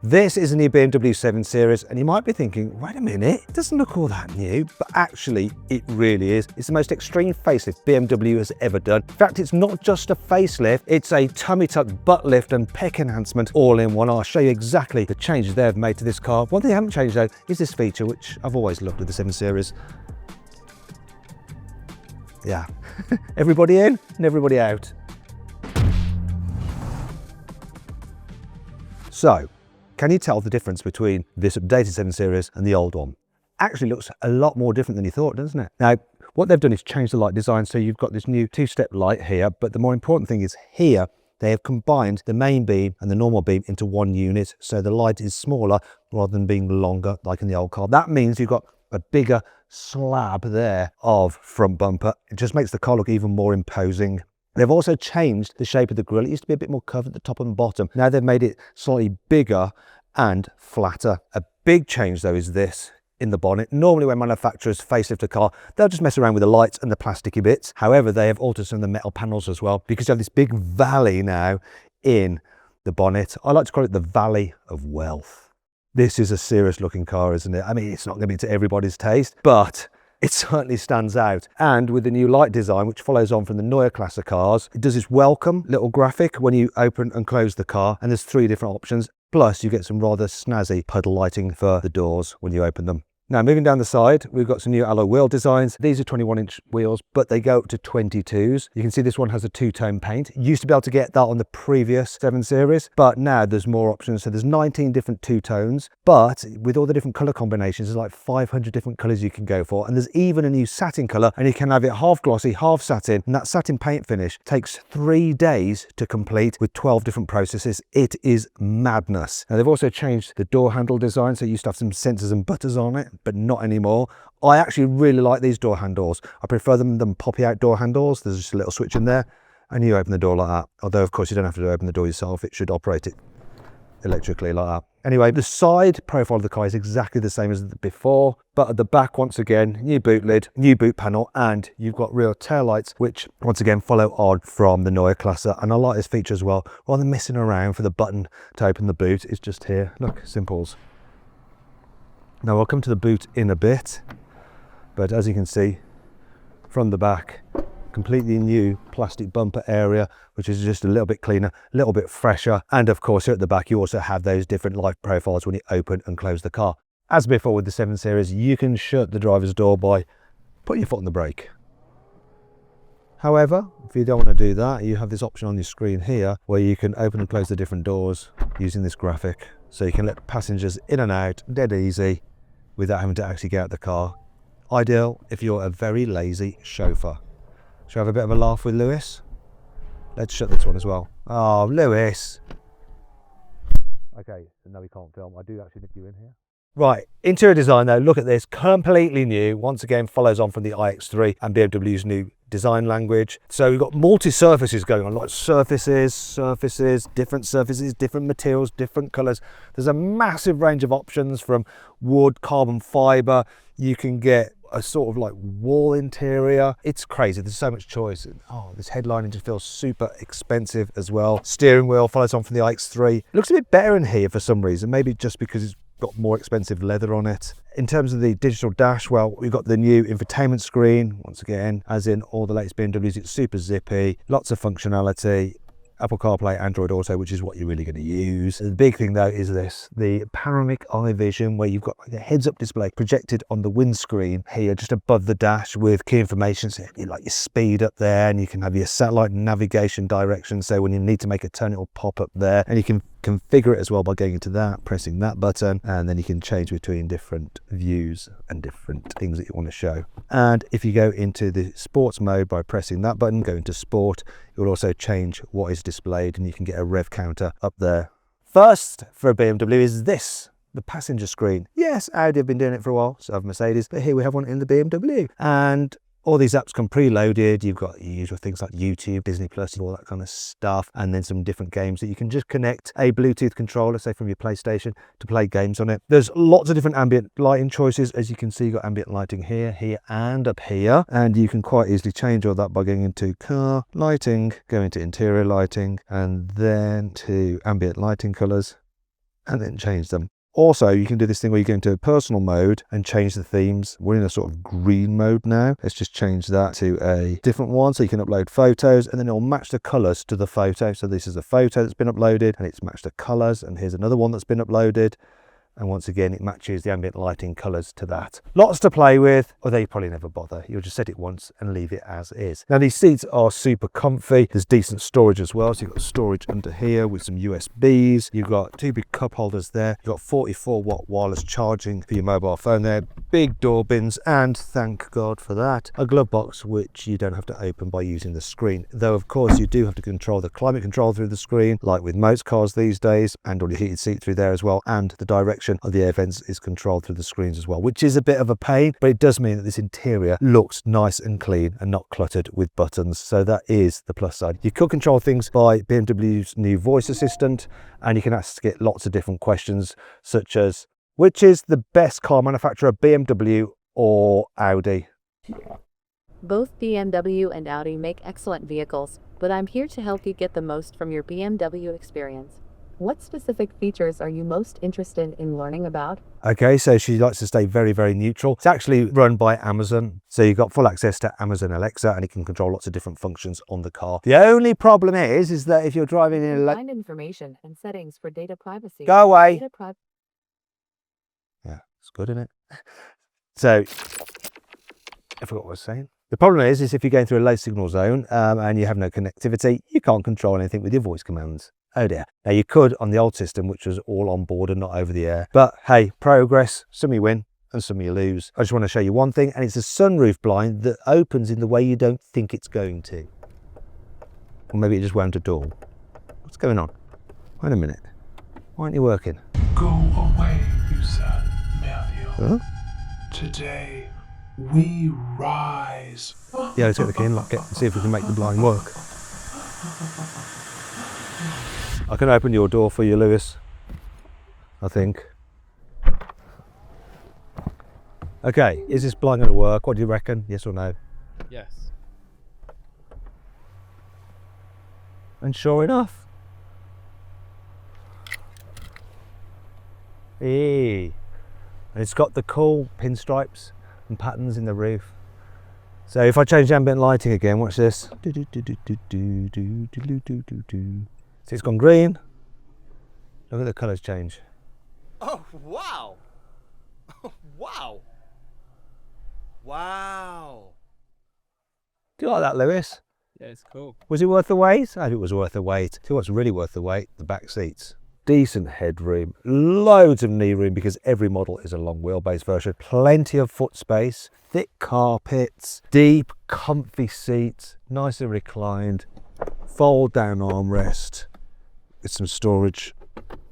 This is a new BMW 7 Series, and you might be thinking, wait a minute, it doesn't look all that new, but actually it really is. It's the most extreme facelift BMW has ever done. In fact, it's not just a facelift, it's a tummy tuck, butt lift and pec enhancement all in one. I'll show you exactly the changes they've made to this car. One thing they haven't changed though is this feature, which I've always loved with the 7 Series. Yeah, everybody in and everybody out. So, can you tell the difference between this updated 7 Series and the old one? Actually looks a lot more different than you thought, doesn't it? Now, what they've done is change the light design, so you've got this new two-step light here, but the more important thing is here, they have combined the main beam and the normal beam into one unit, so the light is smaller rather than being longer like in the old car. That means you've got a bigger slab there of front bumper. It just makes the car look even more imposing. They've also changed the shape of the grille. It used to be a bit more curved at the top and bottom. Now they've made it slightly bigger and flatter. A big change though is this in the bonnet. Normally when manufacturers facelift a car, they'll just mess around with the lights and the plasticky bits. However, they have altered some of the metal panels as well, because you have this big valley now in the bonnet. I like to call it the Valley of Wealth. This is a serious looking car, isn't it? I mean, it's not going to be to everybody's taste, but it certainly stands out. And with the new light design, which follows on from the Neue Klasse cars, it does this welcome little graphic when you open and close the car, and there's 3 different options. Plus you get some rather snazzy puddle lighting for the doors when you open them. Now moving down the side, we've got some new alloy wheel designs. These are 21-inch wheels, but they go up to 22s. You can see this one has a 2-tone paint. You used to be able to get that on the previous 7 Series, but now there's more options. So there's 19 different 2-tones, but with all the different color combinations, there's like 500 different colors you can go for. And there's even a new satin color, and you can have it half glossy, half satin. And that satin paint finish takes 3 days to complete with 12 different processes. It is madness. Now they've also changed the door handle design. So it used to have some sensors and buttons on it, but not anymore. I actually really like these door handles. I prefer them than poppy out door handles. There's just a little switch in there and you open the door like that. Although of course you don't have to open the door yourself, it should operate it electrically like that. Anyway, the side profile of the car is exactly the same as before, but at the back, once again, new boot lid, new boot panel, and you've got rear tail lights, which once again follow on from the Neue Klasse. And I like this feature as well. Rather than messing around for the button to open the boot, it's just here. Look, simples. Now I'll come to the boot in a bit, but as you can see from the back, completely new plastic bumper area, which is just a little bit cleaner, a little bit fresher. And of course here at the back you also have those different light profiles when you open and close the car. As before with the 7 Series, you can shut the driver's door by putting your foot on the brake. However, if you don't want to do that, you have this option on your screen here where you can open and close the different doors using this graphic. So you can let passengers in and out dead easy without having to actually get out the car. Ideal if you're a very lazy chauffeur. Shall we have a bit of a laugh with Lewis? Let's shut this one as well. Oh, Lewis. Okay, so now we can't film. I do actually need you in here. Right, interior design though, look at this, completely new. Once again, follows on from the iX3 and BMW's new design language. So we've got multi-surfaces going on, like surfaces, different materials, different colors. There's a massive range of options from wood, carbon fiber. You can get a sort of like wall interior. It's crazy, there's so much choice. Oh, this headlining just feels super expensive as well. Steering wheel follows on from the iX3. It looks a bit better in here for some reason, maybe just because it's got more expensive leather on it. In terms of the digital dash, well, we've got the new infotainment screen. Once again, as in all the latest BMWs, it's super zippy, lots of functionality. Apple CarPlay, Android Auto, which is what you're really going to use. The big thing though is this, the panoramic eye vision, where you've got like a heads-up display projected on the windscreen here just above the dash with key information, so you like your speed up there, and you can have your satellite navigation direction, so when you need to make a turn it will pop up there, and you can configure it as well by going into that, pressing that button, and then you can change between different views and different things that you want to show. And if you go into the sports mode by pressing that button, go into sport, it will also change what is displayed, and you can get a rev counter up there. First for a BMW is this, the passenger screen. Yes, Audi have been doing it for a while, so have Mercedes, but here we have one in the BMW. And all these apps come preloaded. You've got your usual things like YouTube, Disney Plus, all that kind of stuff, and then some different games that you can just connect a Bluetooth controller, say from your PlayStation, to play games on it. There's lots of different ambient lighting choices. As you can see, you've got ambient lighting here, here, and up here, and you can quite easily change all that by going into car lighting, go into interior lighting, and then to ambient lighting colors. and then change them. Also, you can do this thing where you go into personal mode and change the themes. We're in a sort of green mode now. Let's just change that to a different one so you can upload photos, and then it'll match the colors to the photo. So this is a photo that's been uploaded and it's matched the colors, and here's another one that's been uploaded. And once again, it matches the ambient lighting colours to that. Lots to play with, although you probably never bother. You'll just set it once and leave it as is. Now, these seats are super comfy. There's decent storage as well. So you've got storage under here with some USBs. You've got 2 big cup holders there. You've got 44-watt wireless charging for your mobile phone there. Big door bins, and thank God for that, a glove box which you don't have to open by using the screen. Though, of course, you do have to control the climate control through the screen, like with most cars these days, and all your heated seat through there as well, and the direction of the air vents is controlled through the screens as well, which is a bit of a pain, but it does mean that this interior looks nice and clean and not cluttered with buttons. So that is the plus side. You could control things by BMW's new voice assistant, and you can ask it lots of different questions, such as, which is the best car manufacturer, BMW or Audi? Both BMW and Audi make excellent vehicles, but I'm here to help you get the most from your BMW experience. What specific features are you most interested in learning about? Okay, so she likes to stay very, very neutral. It's actually run by Amazon. So you've got full access to Amazon Alexa, and it can control lots of different functions on the car. The only problem is that if you're driving in a... Find information and settings for data privacy. Go away. Yeah, it's good, isn't it? So, I forgot what I was saying. The problem is if you're going through a low signal zone and you have no connectivity, you can't control anything with your voice commands. Oh dear. Now you could on the old system, which was all on board and not over the air. But hey, progress, some you win and some you lose. I just want to show you one thing, and it's a sunroof blind that opens in the way you don't think it's going to. Or maybe it just won't at all. What's going on? Wait a minute. Why aren't you working? Go away, you son, Matthew. Huh? Today, we rise. Yeah, let's get the key and lock it and see if we can make the blind work. I can open your door for you, Lewis, I think. Okay, is this blind going to work? What do you reckon? Yes or no? Yes. And sure enough. Hey. And it's got the cool pinstripes and patterns in the roof. So if I change the ambient lighting again, watch this. See, it's gone green. Look at the colours change. Oh, wow. Wow. Wow. Do you like that, Lewis? Yeah, it's cool. Was it worth the wait? I hope it was worth the wait. See what's really worth the wait? The back seats. Decent headroom, loads of knee room because every model is a long wheelbase version. Plenty of foot space, thick carpets, deep, comfy seats, nicely reclined, fold down armrest with some storage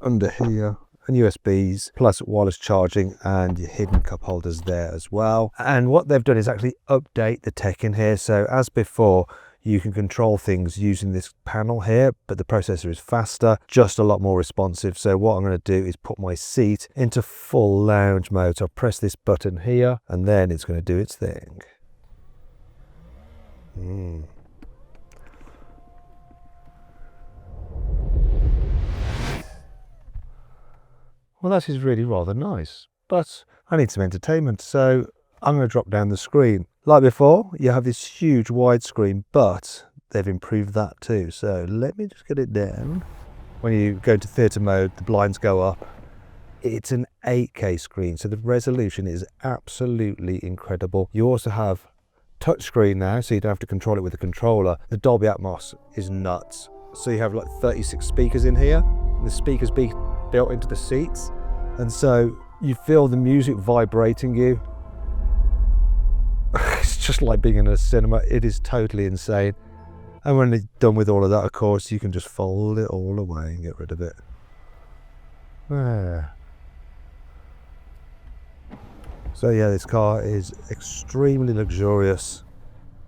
under here and USBs, plus wireless charging and your hidden cup holders there as well. And what they've done is actually update the tech in here. So as before, you can control things using this panel here, but the processor is faster, just a lot more responsive. So what I'm going to do is put my seat into full lounge mode. So I'll press this button here and then it's going to do its thing. Well, that is really rather nice, but I need some entertainment, so I'm going to drop down the screen. Like before, you have this huge widescreen, but they've improved that too. So let me just get it down. When you go into theatre mode, the blinds go up. It's an 8K screen, so the resolution is absolutely incredible. You also have touchscreen now, so you don't have to control it with a controller. The Dolby Atmos is nuts. So you have like 36 speakers in here, and the speakers be built into the seats, and so you feel the music vibrating you. It's just like being in a cinema. It is totally insane. And when it's done with all of that, of course, you can just fold it all away and get rid of it. There. So yeah, this car is extremely luxurious.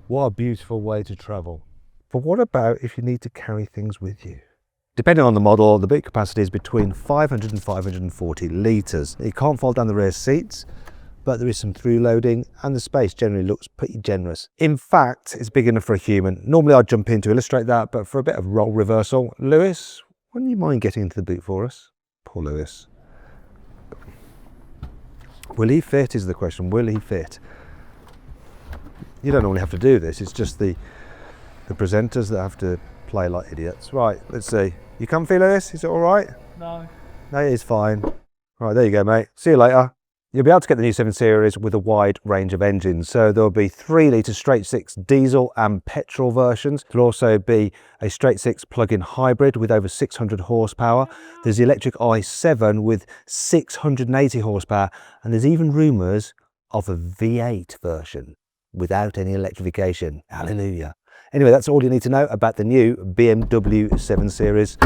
What a beautiful way to travel. But what about if you need to carry things with you? Depending on the model, the boot capacity is between 500 and 540 litres. You can't fold down the rear seats, but there is some through loading and the space generally looks pretty generous. In fact, it's big enough for a human. Normally I'd jump in to illustrate that, but for a bit of role reversal, Lewis, wouldn't you mind getting into the boot for us? Poor Lewis. Will he fit is the question. Will he fit? You don't normally have to do this. It's just the presenters that have to play like idiots. Right, let's see. You comfy, Lewis? Is it all right? No. No, it is fine. Right, there you go, mate. See you later. You'll be able to get the new 7 Series with a wide range of engines. So there'll be 3-litre straight 6 diesel and petrol versions. There'll also be a straight 6 plug-in hybrid with over 600 horsepower. There's the electric i7 with 680 horsepower. And there's even rumours of a V8 version without any electrification. Hallelujah. Anyway, that's all you need to know about the new BMW 7 Series.